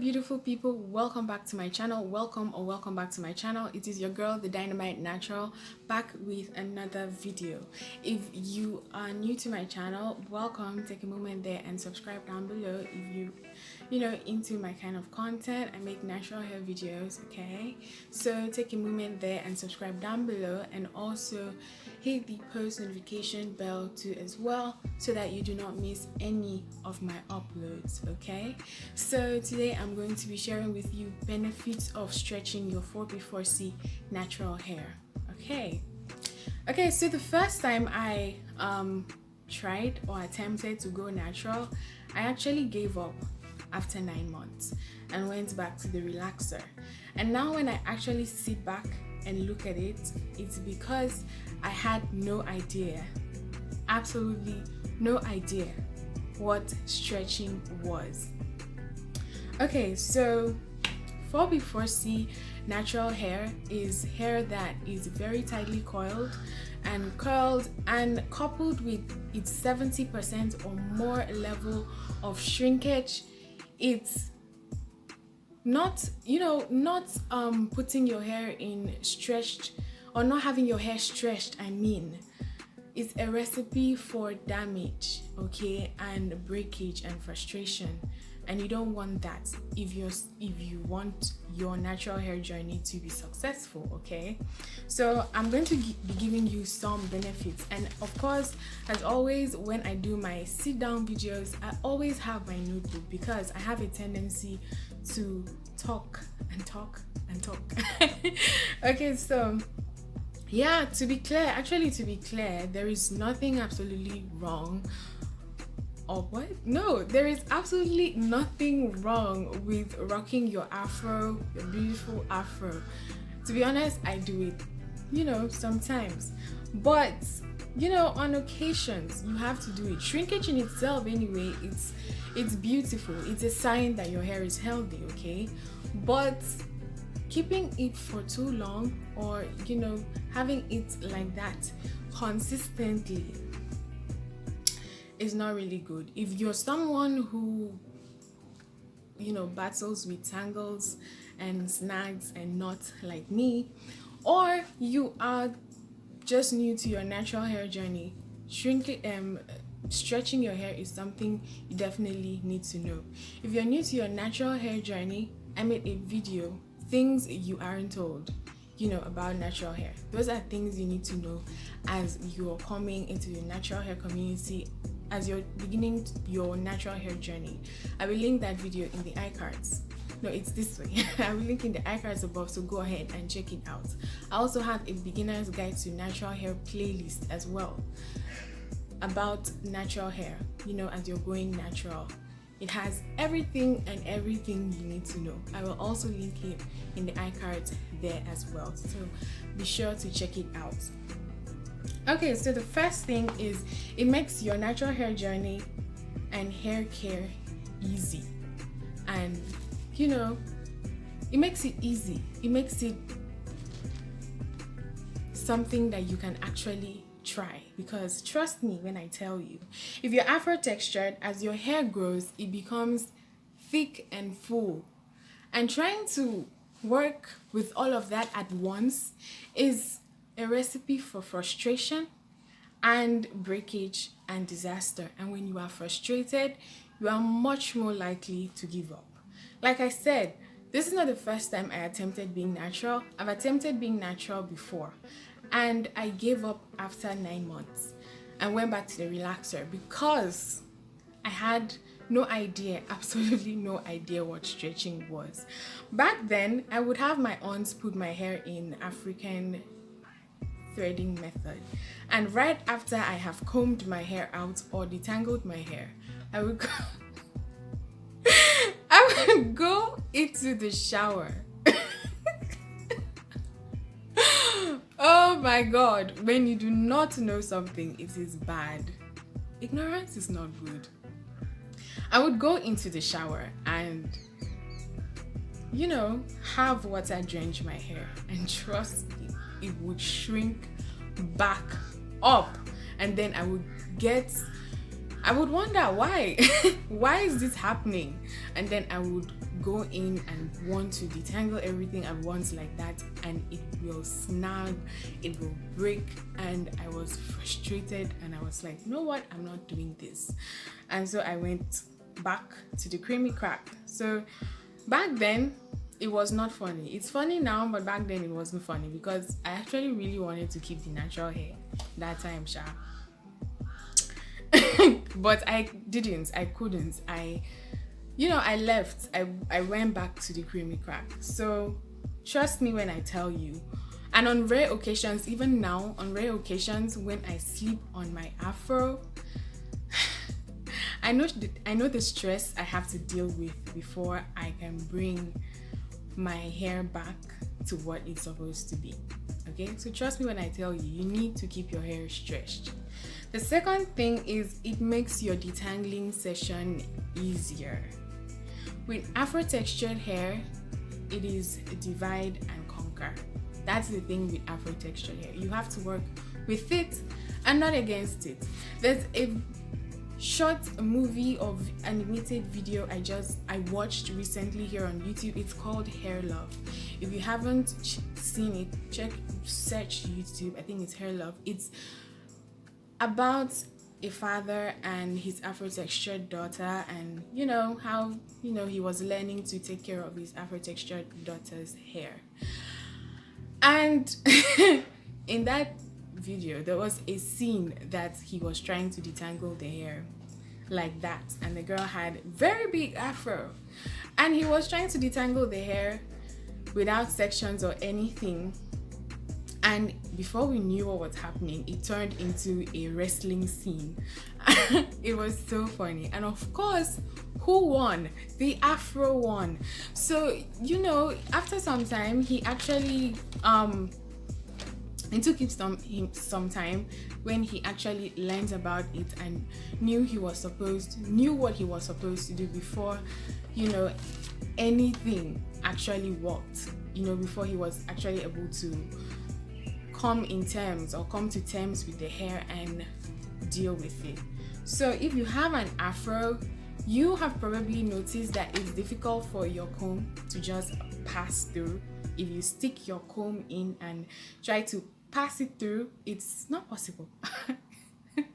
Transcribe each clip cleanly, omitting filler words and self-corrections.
beautiful people, welcome back to my channel. Welcome back to my channel. It is your girl, the Dynamite Natural, back with another video. If you are new to my channel, welcome. Take a moment there and subscribe down below if you know into my kind of content. I make natural hair videos, okay? So take a moment there and subscribe down below, and also hit the post notification bell too as well, so that you do not miss any of my uploads, okay? So today I'm going to be sharing with you benefits of stretching your 4B4C natural hair. Okay, so the first time I tried or attempted to go natural, I actually gave up after 9 months and went back to the relaxer. And now when I actually sit back and look at it, it's because I had no idea, absolutely no idea what stretching was. Okay, so 4B4C natural hair is hair that is very tightly coiled and coupled with its 70% or more level of shrinkage. It's not putting your hair in stretched, or not having your hair stretched, it's a recipe for damage, okay, and breakage and frustration. And you don't want that if you want your natural hair journey to be successful, okay? So I'm going to be giving you some benefits, and of course, as always, when I do my sit down videos, I always have my notebook because I have a tendency to talk and talk and talk. Okay, so yeah, to be clear, there is nothing absolutely wrong. Or what? No, there is absolutely nothing wrong with rocking your afro, your beautiful afro. To be honest, I do it, sometimes. But, on occasions, you have to do it. Shrinkage in itself, anyway, it's beautiful. It's a sign that your hair is healthy, okay? But keeping it for too long, or, having it like that consistently, is not really good. If you're someone who battles with tangles and snags and knots like me, or you are just new to your natural hair journey, stretching your hair is something you definitely need to know. If you're new to your natural hair journey, I made a video, things you aren't told about natural hair. Those are things you need to know as you're coming into the natural hair community, as you're beginning your natural hair journey. I will link that video in the iCards. No, it's this way. I will link in the iCards above, so go ahead and check it out. I also have a beginner's guide to natural hair playlist as well about natural hair, as you're going natural. It has everything you need to know. I will also link it in the iCards there as well, so be sure to check it out. Okay, so the first thing is it makes your natural hair journey and hair care easy. And it makes it easy. It makes it something that you can actually try, because trust me when I tell you, if you're afro textured, as your hair grows, it becomes thick and full, and trying to work with all of that at once is a recipe for frustration and breakage and disaster. And when you are frustrated, you are much more likely to give up. Like I said, this is not the first time I attempted being natural. I've attempted being natural before, and I gave up after 9 months and went back to the relaxer because I had no idea, absolutely no idea what stretching was. Back then, I would have my aunts put my hair in African threading method, and right after I have combed my hair out or detangled my hair, I would go into the shower. Oh my god, when you do not know something, it is bad. Ignorance is not good. I would go into the shower and have water drench my hair, and trust me, it would shrink back up, and then I would get I would wonder why. Why is this happening? And then I would go in and want to detangle everything at once like that, and it will snag, it will break, and I was frustrated and I was like, you know what, I'm not doing this. And so I went back to the creamy crack. So back then it was not funny. It's funny now, but back then it wasn't funny because I actually really wanted to keep the natural hair that time, sha. But I didn't. I couldn't. I left. I went back to the creamy crack. So trust me when I tell you. And on rare occasions, even now, on rare occasions when I sleep on my afro, I know the stress I have to deal with before I can bring my hair back to what it's supposed to be. Okay, so trust me when I tell you, you need to keep your hair stretched. The second thing is it makes your detangling session easier. With afro textured hair, it is divide and conquer. That's the thing with afro textured hair. You have to work with it and not against it. There's a short movie of animated video I watched recently here on YouTube. It's called Hair Love. If you haven't seen it, search YouTube. I think it's Hair Love. It's about a father and his afro textured daughter, and how he was learning to take care of his afro textured daughter's hair. And in that video there was a scene that he was trying to detangle the hair like that, and the girl had very big afro, and he was trying to detangle the hair without sections or anything. And before we knew what was happening, it turned into a wrestling scene. It was so funny. And of course, who won? The afro won. So after some time, he actually it took him some time when he actually learned about it and knew what he was supposed to do before anything actually worked. Before he was actually able to come to terms with the hair and deal with it. So if you have an afro, you have probably noticed that it's difficult for your comb to just pass through. If you stick your comb in and try to pass it through, it's not possible.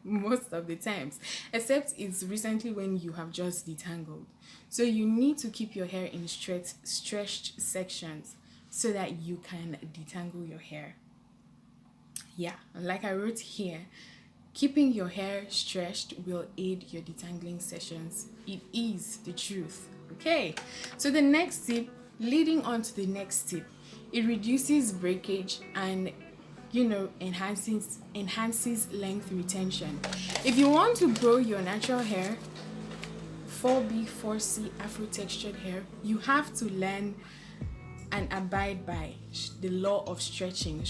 Most of the times, except it's recently when you have just detangled. So you need to keep your hair in stretched sections so that you can detangle your hair. Yeah, like I wrote here, keeping your hair stretched will aid your detangling sessions. It is the truth. Okay, so the next tip, leading on to the next tip, it reduces breakage and enhances length retention. If you want to grow your natural hair, 4B, 4C afro textured hair, you have to learn and abide by the law of stretching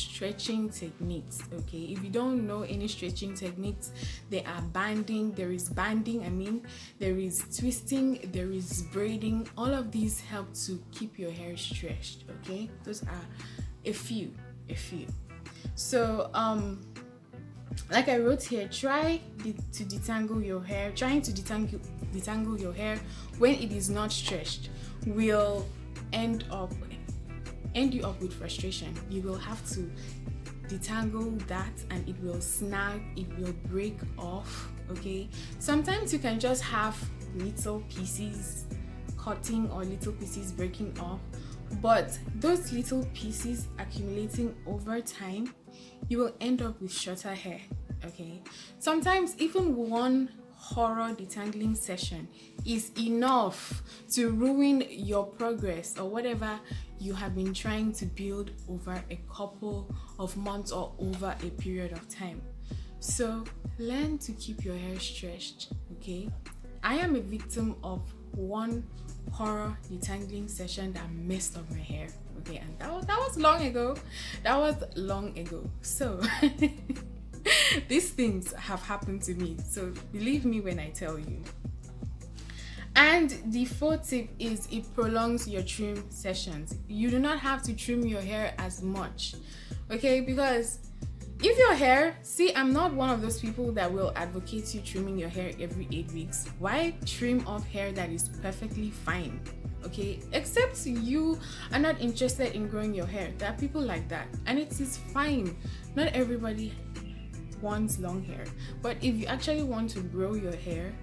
techniques. Okay, if you don't know any stretching techniques, there is banding, there is twisting, there is braiding. All of these help to keep your hair stretched. Okay, those are a few. So like I wrote here, trying to detangle your hair when it is not stretched will end you up with frustration. You will have to detangle that and it will snag, it will break off. Okay, sometimes you can just have little pieces cutting or little pieces breaking off, but those little pieces accumulating over time, you will end up with shorter hair. Okay, sometimes even one horror detangling session is enough to ruin your progress or whatever you have been trying to build over a couple of months or over a period of time. So learn to keep your hair stretched. Okay, I am a victim of one horror detangling session that messed up my hair. Okay, and that was long ago. So these things have happened to me, so believe me when I tell you. And the fourth tip is it prolongs your trim sessions. You do not have to trim your hair as much, okay? Because if your hair, see, I'm not one of those people that will advocate you trimming your hair every 8 weeks. Why trim off hair that is perfectly fine? Okay, except you are not interested in growing your hair. There are people like that, and it is fine. Not everybody wants long hair, but if you actually want to grow your hair,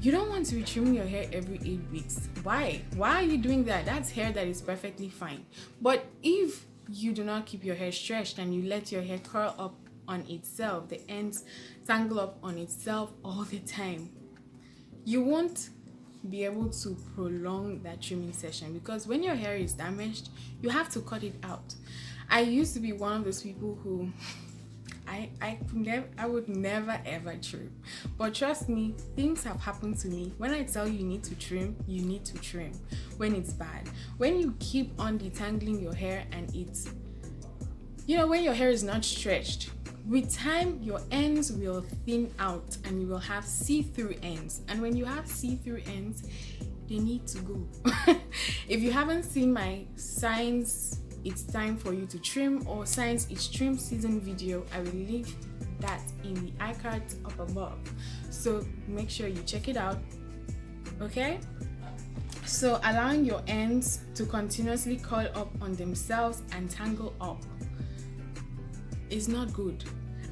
you don't want to be trimming your hair every 8 weeks. Why are you doing that? That's hair that is perfectly fine. But if you do not keep your hair stretched and you let your hair curl up on itself, the ends tangle up on itself all the time, you won't be able to prolong that trimming session, because when your hair is damaged, you have to cut it out. I used to be one of those people who I would never ever trim, but trust me, things have happened to me. When I tell you need to trim, you need to trim when it's bad. When you keep on detangling your hair and it's, when your hair is not stretched, with time your ends will thin out and you will have see-through ends, and when you have see-through ends, they need to go. If you haven't seen my signs it's time for you to trim or signs it's trim season video, I will leave that in the iCard up above, so make sure you check it out. Okay, so allowing your ends to continuously curl up on themselves and tangle up is not good.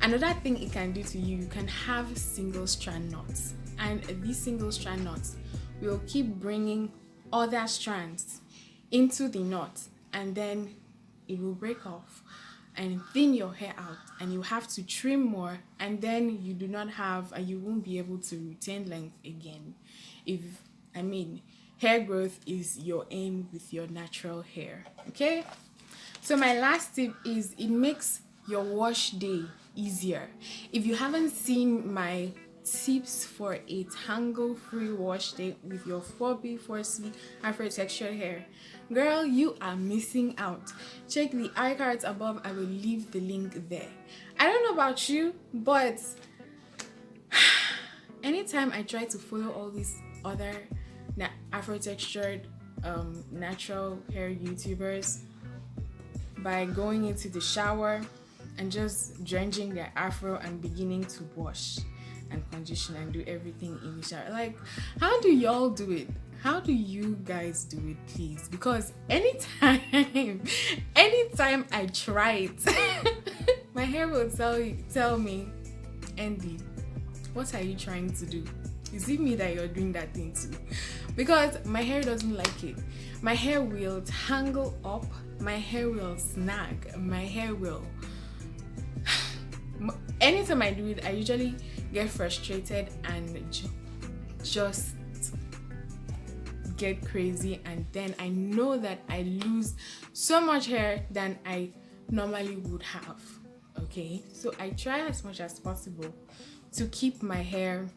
Another thing it can do to you, you can have single strand knots, and these single strand knots will keep bringing other strands into the knot, and then it will break off and thin your hair out, and you have to trim more, and then you do not have, and you won't be able to retain length again. Hair growth is your aim with your natural hair. Okay, so my last tip is it makes your wash day easier. If you haven't seen my tips for a tangle free wash day with your 4B 4C afro textured hair, girl, you are missing out. Check the iCards above. I will leave the link there. I don't know about you, but anytime I try to follow all these other afro textured natural hair YouTubers by going into the shower and just drenching their afro and beginning to wash and condition and do everything in the shower, like, how do y'all do it? How do you guys do it, please? Because anytime I try it, my hair will tell me, Andy, what are you trying to do? Is it me that you're doing that thing to? Because my hair doesn't like it. My hair will tangle up, my hair will snag, my hair will... Anytime I do it, I usually get frustrated and just get crazy, and then I know that I lose so much hair than I normally would have. Okay, so I try as much as possible to keep my hair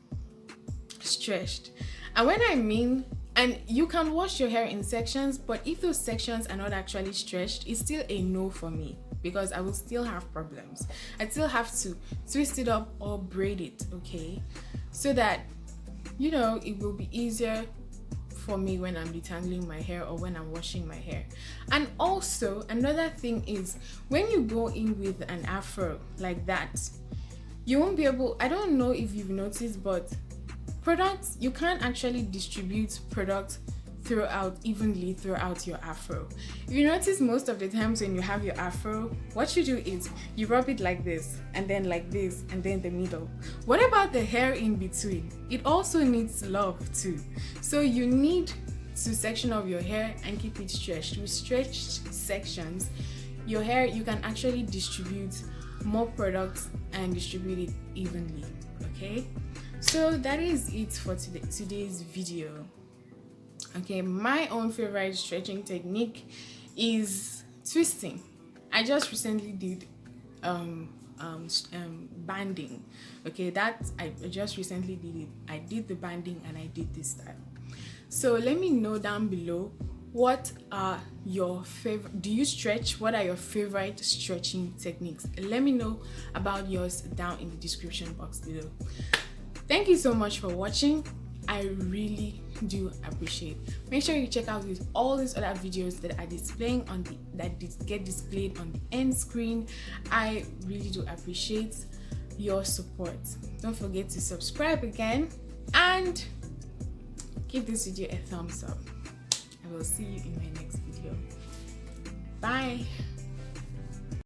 stretched. And you can wash your hair in sections, but if those sections are not actually stretched, it's still a no for me, because I will still have problems. I still have to twist it up or braid it, okay? So that, it will be easier for me when I'm detangling my hair or when I'm washing my hair. And also, another thing is, when you go in with an afro like that, you won't be able, I don't know if you've noticed, but products, you can't actually distribute product evenly throughout your afro. If you notice, most of the times when you have your afro, what you do is you rub it like this, and then like this, and then the middle. What about the hair in between? It also needs love too. So you need to section of your hair and keep it stretched. With stretched sections, your hair, you can actually distribute more products and distribute it evenly. Okay, so that is it for today's video. Okay, my own favorite stretching technique is twisting. I just recently did banding. Okay, I just recently did it. I did the banding and I did this style. So let me know down below, what are your favorite, do you stretch? What are your favorite stretching techniques? Let me know about yours down in the description box below. Thank you so much for watching. I really do appreciate. Make sure you check out all these other videos that are displaying get displayed on the end screen. I really do appreciate your support. Don't forget to subscribe again and give this video a thumbs up. I will see you in my next video. Bye.